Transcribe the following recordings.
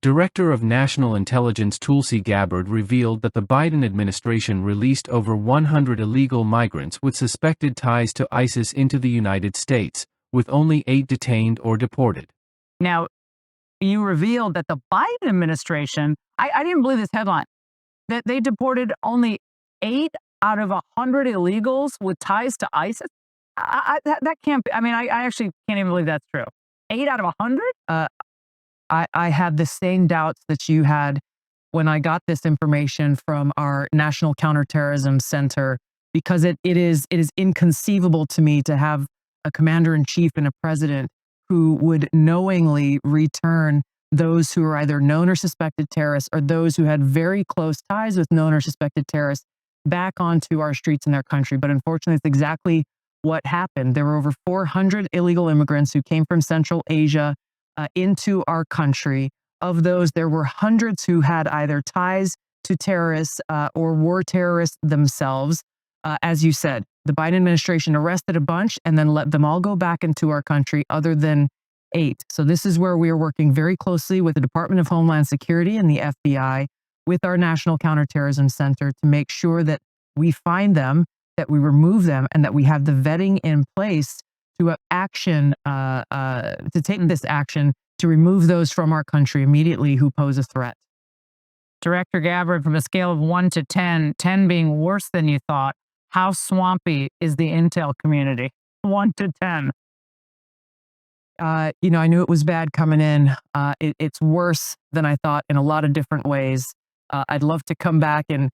Director of National Intelligence Tulsi Gabbard revealed that the Biden administration released over 100 illegal migrants with suspected ties to ISIS into the United States, with only 8 detained or deported. Now, you revealed that the Biden administration, I didn't believe this headline, that they deported only 8 out of 100 illegals with ties to ISIS. That can't be. I mean, I actually can't even believe that's true. 8 out of 100? I had the same doubts that you had when I got this information from our National Counterterrorism Center, because it is inconceivable to me to have a commander-in-chief and a president who would knowingly return those who are either known or suspected terrorists or those who had very close ties with known or suspected terrorists back onto our streets in their country. But unfortunately, it's exactly what happened. There were over 400 illegal immigrants who came from Central Asia into our country. Of those, there were hundreds who had either ties to terrorists or were terrorists themselves. As you said, the Biden administration arrested a bunch and then let them all go back into our country, other than 8. So this is where we are working very closely with the Department of Homeland Security and the FBI, with our National Counterterrorism Center, to make sure that we find them, that we remove them, and that we have the vetting in place to take this action to remove those from our country immediately who pose a threat. Director Gabbard, from a scale of 1 to 10, 10 being worse than you thought, how swampy is the intel community? 1 to 10. I knew it was bad coming in. It's worse than I thought in a lot of different ways. I'd love to come back and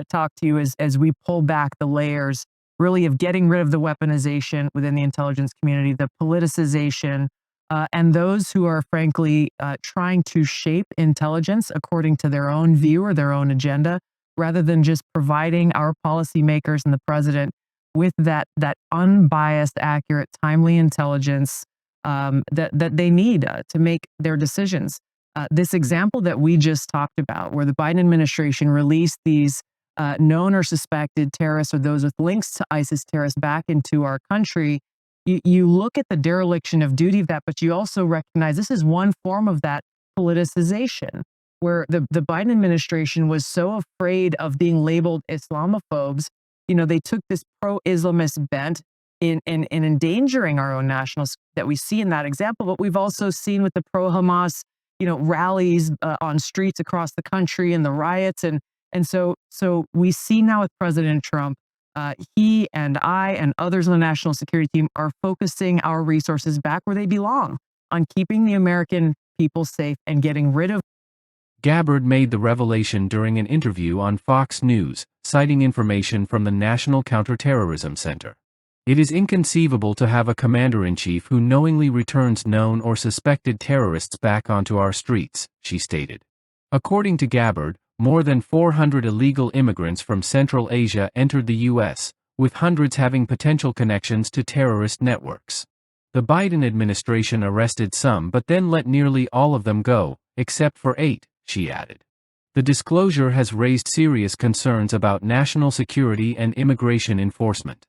talk to you as we pull back the layers, really, of getting rid of the weaponization within the intelligence community, the politicization, and those who are frankly trying to shape intelligence according to their own view or their own agenda, rather than just providing our policymakers and the president with that unbiased, accurate, timely intelligence that they need to make their decisions. This example that we just talked about, where the Biden administration released these known or suspected terrorists or those with links to ISIS terrorists back into our country, you look at the dereliction of duty of that, but you also recognize this is one form of that politicization, where the Biden administration was so afraid of being labeled Islamophobes. They took this pro-Islamist bent in endangering our own nationals that we see in that example, but we've also seen with the pro-Hamas, rallies on streets across the country and the riots. And so we see now with President Trump, he and I and others on the national security team are focusing our resources back where they belong, on keeping the American people safe and getting rid of. Gabbard made the revelation during an interview on Fox News, citing information from the National Counterterrorism Center. It is inconceivable to have a commander-in-chief who knowingly returns known or suspected terrorists back onto our streets, she stated. According to Gabbard, more than 400 illegal immigrants from Central Asia entered the U.S., with hundreds having potential connections to terrorist networks. The Biden administration arrested some but then let nearly all of them go, except for 8, she added. The disclosure has raised serious concerns about national security and immigration enforcement.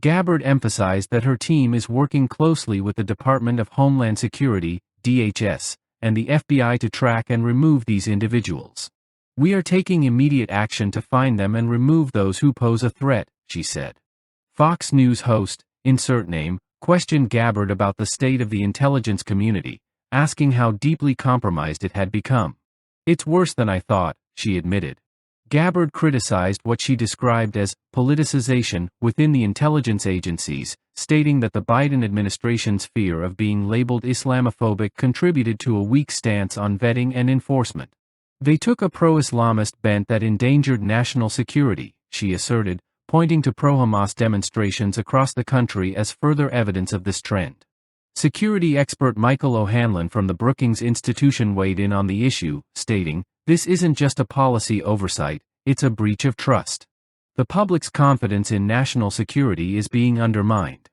Gabbard emphasized that her team is working closely with the Department of Homeland Security, DHS, and the FBI to track and remove these individuals. We are taking immediate action to find them and remove those who pose a threat, she said. Fox News host, insert name, questioned Gabbard about the state of the intelligence community, asking how deeply compromised it had become. It's worse than I thought, she admitted. Gabbard criticized what she described as politicization within the intelligence agencies, stating that the Biden administration's fear of being labeled Islamophobic contributed to a weak stance on vetting and enforcement. They took a pro-Islamist bent that endangered national security, she asserted, pointing to pro-Hamas demonstrations across the country as further evidence of this trend. Security expert Michael O'Hanlon from the Brookings Institution weighed in on the issue, stating, "This isn't just a policy oversight, it's a breach of trust. The public's confidence in national security is being undermined."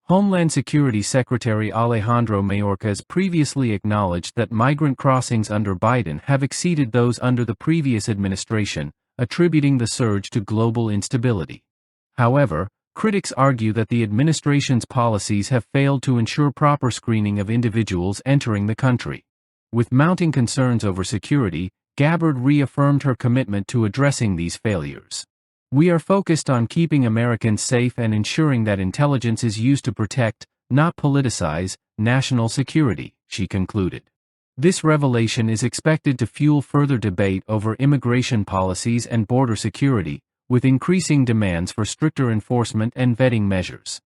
Homeland Security Secretary Alejandro Mayorkas previously acknowledged that migrant crossings under Biden have exceeded those under the previous administration, attributing the surge to global instability. However, critics argue that the administration's policies have failed to ensure proper screening of individuals entering the country. With mounting concerns over security, Gabbard reaffirmed her commitment to addressing these failures. "We are focused on keeping Americans safe and ensuring that intelligence is used to protect, not politicize, national security," she concluded. This revelation is expected to fuel further debate over immigration policies and border security, with increasing demands for stricter enforcement and vetting measures.